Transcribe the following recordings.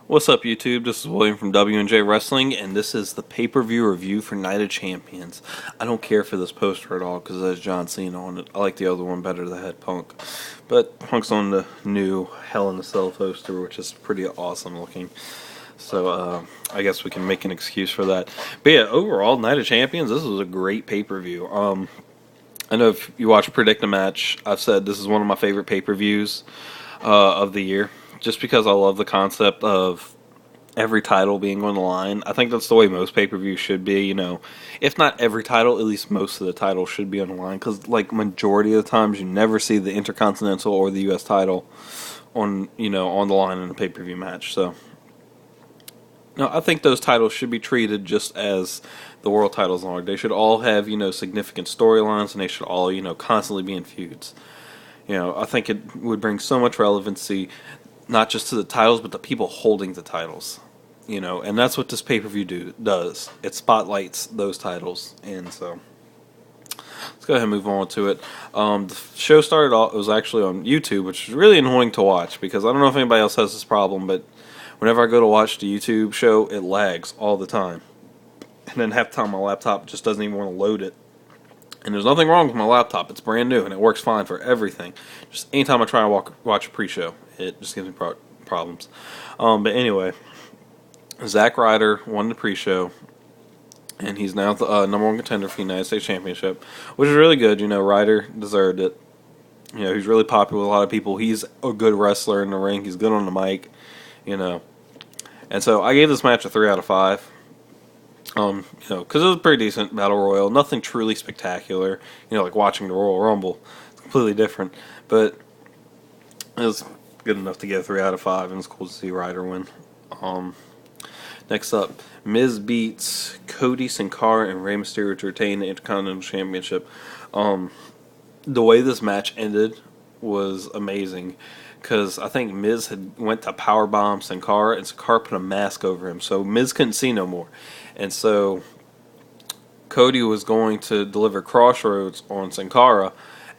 What's up, YouTube? This is William from W&J Wrestling, and this is the pay-per-view review for Night of Champions. I don't care for this poster at all because it has John Cena on it. I like the other one better that had Punk. But Punk's on the new Hell in a Cell poster, which is pretty awesome looking. So I guess we can make an excuse for that. But yeah, overall, Night of Champions, this was a great pay-per-view. I know if you watch Predict a Match, I've said this is one of my favorite pay-per-views of the year. Just because I love the concept of every title being on the line. I think that's the way most pay-per-views should be, If not every title, at least most of the titles should be on the line. Because, majority of the times, you never see the Intercontinental or the U.S. title on the line in a pay-per-view match. So, no, I think those titles should be treated just as the world titles are. They should all have, significant storylines, and they should all, constantly be in feuds. I think it would bring so much relevancy, not just to the titles, but the people holding the titles. And that's what this pay-per-view does. It spotlights those titles, and so let's go ahead and move on to it. The show started off, it was actually on YouTube, which is really annoying to watch, because I don't know if anybody else has this problem, but whenever I go to watch the YouTube show, it lags all the time. And then half the time my laptop just doesn't even want to load it. And there's nothing wrong with my laptop. It's brand new, and it works fine for everything. Just anytime I try to watch a pre-show, it just gives me problems. But anyway, Zack Ryder won the pre-show, and he's now the number one contender for the United States Championship, which is really good. Ryder deserved it. He's really popular with a lot of people. He's a good wrestler in the ring. He's good on the mic, And so I gave this match a 3 out of 5. Because it was a pretty decent battle royal. Nothing truly spectacular. Like watching the Royal Rumble. It's completely different. But it was good enough to get a 3 out of 5, and it's cool to see Ryder win. Next up, Miz beats Cody, Sin Cara, and Rey Mysterio to retain the Intercontinental Championship. The way this match ended was amazing, because I think Miz went to powerbomb Sin Cara, and Sin Cara put a mask over him, so Miz couldn't see no more. And so Cody was going to deliver Crossroads on Sin Cara,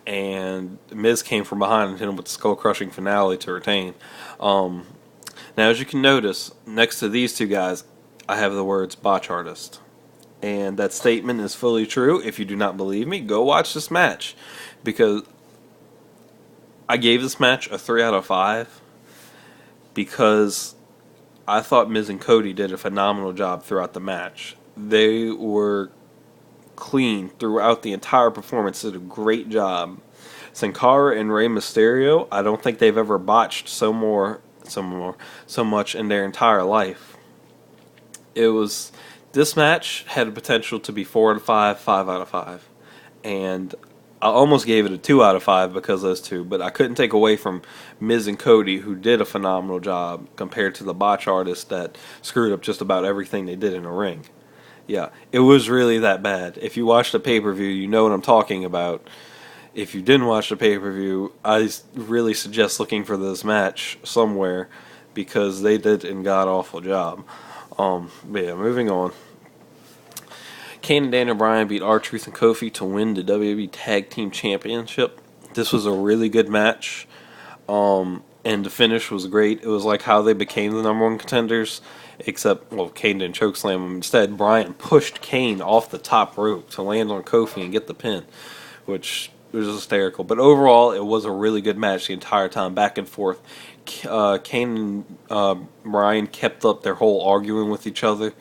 and Miz came from behind and hit him with the skull-crushing finale to retain. Now, as you can notice, next to these two guys, I have the words botch artist. And that statement is fully true. If you do not believe me, go watch this match. Because I gave this match a 3 out of 5 because I thought Miz and Cody did a phenomenal job throughout the match. They were clean throughout the entire performance, did a great job. Sin Cara and Rey Mysterio, I don't think they've ever botched so much in their entire life. This match had the potential to be 4 out of 5, 5 out of 5. And I almost gave it a 2 out of 5 because of those two, but I couldn't take away from Miz and Cody, who did a phenomenal job compared to the botch artists that screwed up just about everything they did in the ring. Yeah, it was really that bad. If you watched the pay-per-view, you know what I'm talking about. If you didn't watch the pay-per-view, I really suggest looking for this match somewhere because they did a god-awful job. But yeah, moving on. Kane and Daniel Bryan beat R-Truth and Kofi to win the WWE Tag Team Championship. This was a really good match, and the finish was great. It was like how they became the number one contenders, except, Kane didn't chokeslam him. Instead, Bryan pushed Kane off the top rope to land on Kofi and get the pin, which was hysterical. But overall, it was a really good match the entire time, back and forth. Kane and Bryan kept up their whole arguing with each other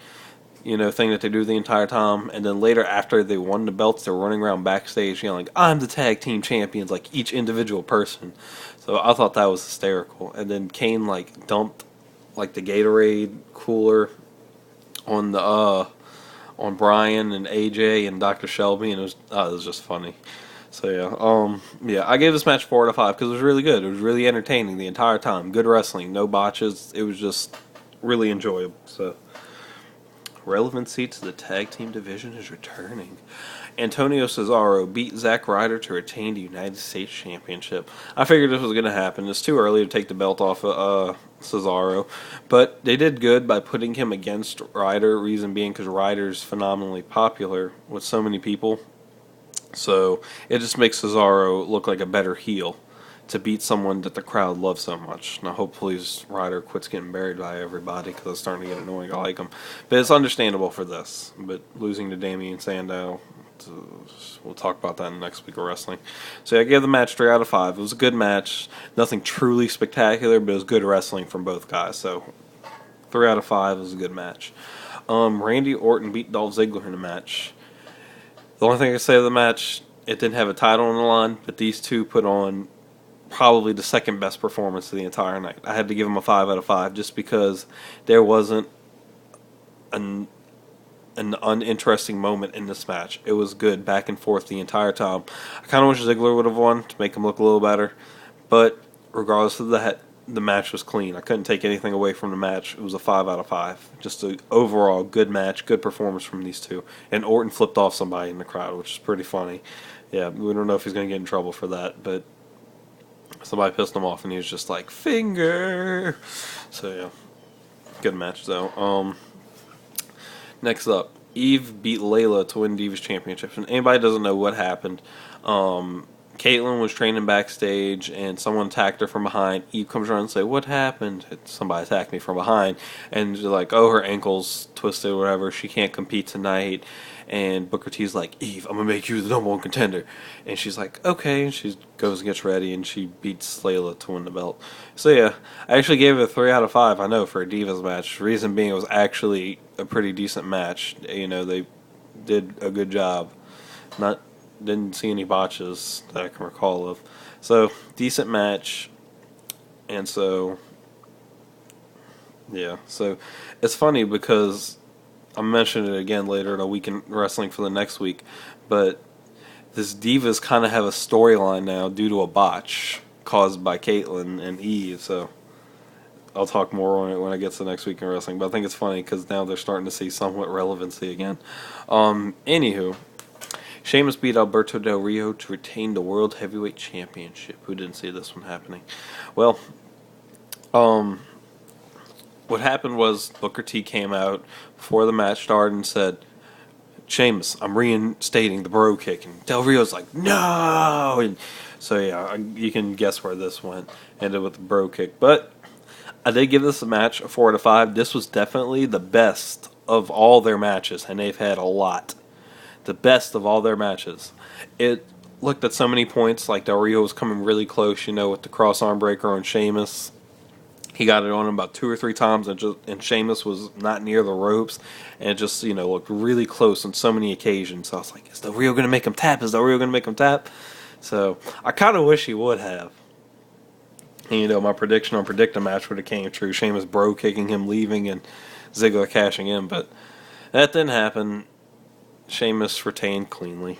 thing that they do the entire time. And then later, after they won the belts, they're running around backstage yelling, "I'm the tag team champions," like each individual person. So I thought that was hysterical. And then Kane dumped the Gatorade cooler on the on Bryan and AJ and Dr. Shelby, and it was just funny. So yeah, I gave this match 4 out of 5 because it was really good. It was really entertaining the entire time. Good wrestling, no botches. It was just really enjoyable. So relevancy to the tag team division is returning. Antonio Cesaro beat Zack Ryder to retain the United States Championship. I figured this was going to happen. It's too early to take the belt off of Cesaro, but they did good by putting him against Ryder. Reason being because Ryder's phenomenally popular with so many people. So it just makes Cesaro look like a better heel. to beat someone that the crowd loves so much. Now, hopefully, Ryder quits getting buried by everybody because it's starting to get annoying. I like him, but it's understandable for this. But losing to Damien Sandow, we'll talk about that in the next week of wrestling. So yeah, I gave the match 3 out of 5. It was a good match, nothing truly spectacular, but it was good wrestling from both guys. So 3 out of 5 was a good match. Randy Orton beat Dolph Ziggler in a match. The only thing I can say of the match, it didn't have a title on the line, but these two put on probably the second best performance of the entire night. I had to give them a 5 out of 5 just because there wasn't an uninteresting moment in this match. It was good back and forth the entire time. I kind of wish Ziggler would have won to make him look a little better, but regardless of that, the match was clean. I couldn't take anything away from the match. It was a 5 out of 5. Just an overall good match, good performance from these two. And Orton flipped off somebody in the crowd, which is pretty funny. Yeah, we don't know if he's going to get in trouble for that, but somebody pissed him off and he was just like, finger! So yeah, good match though. Next up, Eve beat Layla to win Divas Championship. And anybody doesn't know what happened, Caitlyn was training backstage and someone attacked her from behind. Eve comes around and says, what happened? Somebody attacked me from behind. And they're like, oh, her ankle's twisted or whatever. She can't compete tonight. And Booker T's like, Eve, I'm going to make you the #1 contender. And she's like, okay. And she goes and gets ready and she beats Layla to win the belt. So yeah, I actually gave it a 3 out of 5, I know, for a Divas match. Reason being, it was actually a pretty decent match. You know, they did a good job. Didn't see any botches that I can recall of. So, decent match. And so, yeah. So, it's funny because I'm mentioning it again later in a week in wrestling for the next week, but this Divas kind of have a storyline now due to a botch caused by Caitlyn and Eve. So, I'll talk more on it when I get to the next week in wrestling. But I think it's funny because now they're starting to see somewhat relevancy again. Anywho, Sheamus beat Alberto Del Rio to retain the World Heavyweight Championship. Who didn't see this one happening? Well, what happened was Booker T came out before the match started and said, Sheamus, I'm reinstating the bro kick. And Del Rio's like, no! And so yeah, you can guess where this went. Ended with the bro kick. But I did give this a match a 4 out of 5. This was definitely the best of all their matches, and they've had a lot. The best of all their matches. It looked at so many points like Del Rio was coming really close, you know, with the cross arm breaker on Sheamus. He got it on him about 2 or 3 times, and Sheamus was not near the ropes, and it just, you know, looked really close on so many occasions. So I was like, is Del Rio going to make him tap? Is Del Rio going to make him tap? So I kind of wish he would have. And, you know, my prediction on Predict a Match would have came true. Sheamus bro kicking him, leaving, and Ziggler cashing in, but that didn't happen. Sheamus retained cleanly.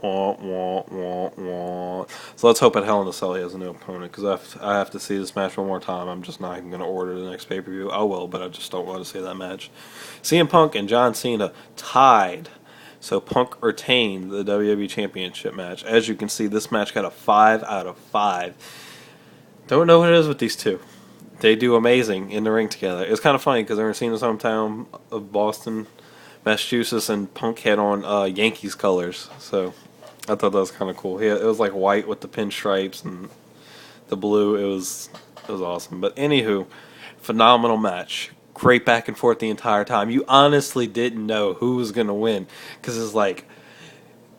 Wah, wah, wah, wah. So let's hope at Hell in a Cell he has a new opponent, because I have to see this match one more time. I'm just not even going to order the next pay-per-view. I will, but I just don't want to see that match. CM Punk and John Cena tied. So Punk retained the WWE Championship match. As you can see, this match got a 5 out of 5. Don't know what it is with these two. They do amazing in the ring together. It's kind of funny because they're in Cena's hometown of Boston, Massachusetts, and Punk had on Yankees colors, so I thought that was kind of cool. It was like white with the pinstripes and the blue. It was awesome. But anywho, phenomenal match. Great back and forth the entire time. You honestly didn't know who was gonna win because it's like,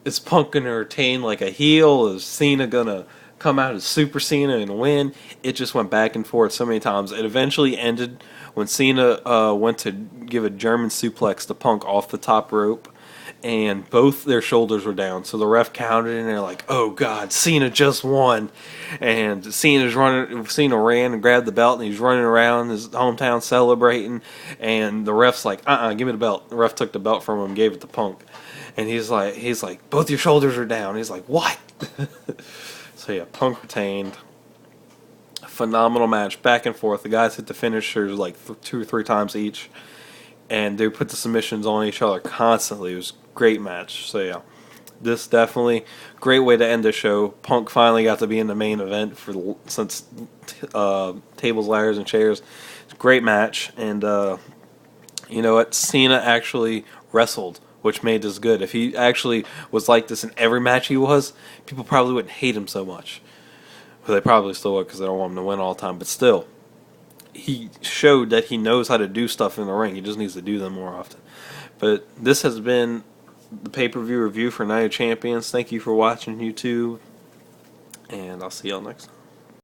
is Punk gonna retain like a heel? Is Cena gonna come out as Super Cena and win? It just went back and forth so many times. It eventually ended when Cena went to give a German suplex to Punk off the top rope, and both their shoulders were down. So the ref counted, and they're like, "Oh God, Cena just won!" And Cena ran and grabbed the belt, and he's running around his hometown celebrating. And the ref's like, give me the belt." The ref took the belt from him and gave it to Punk, and he's like, "Both your shoulders are down." He's like, "What?" So yeah, Punk retained. Phenomenal match, back and forth. The guys hit the finishers like 2 or 3 times each, and they put the submissions on each other constantly. It was a great match. So yeah, this definitely great way to end the show. Punk finally got to be in the main event since tables, ladders, and chairs. It's a great match, and you know what? Cena actually wrestled, which made this good. If he actually was like this in every match he was, people probably wouldn't hate him so much. But they probably still would because they don't want him to win all the time. But still, he showed that he knows how to do stuff in the ring. He just needs to do them more often. But this has been the pay-per-view review for Night of Champions. Thank you for watching, YouTube. And I'll see y'all next time.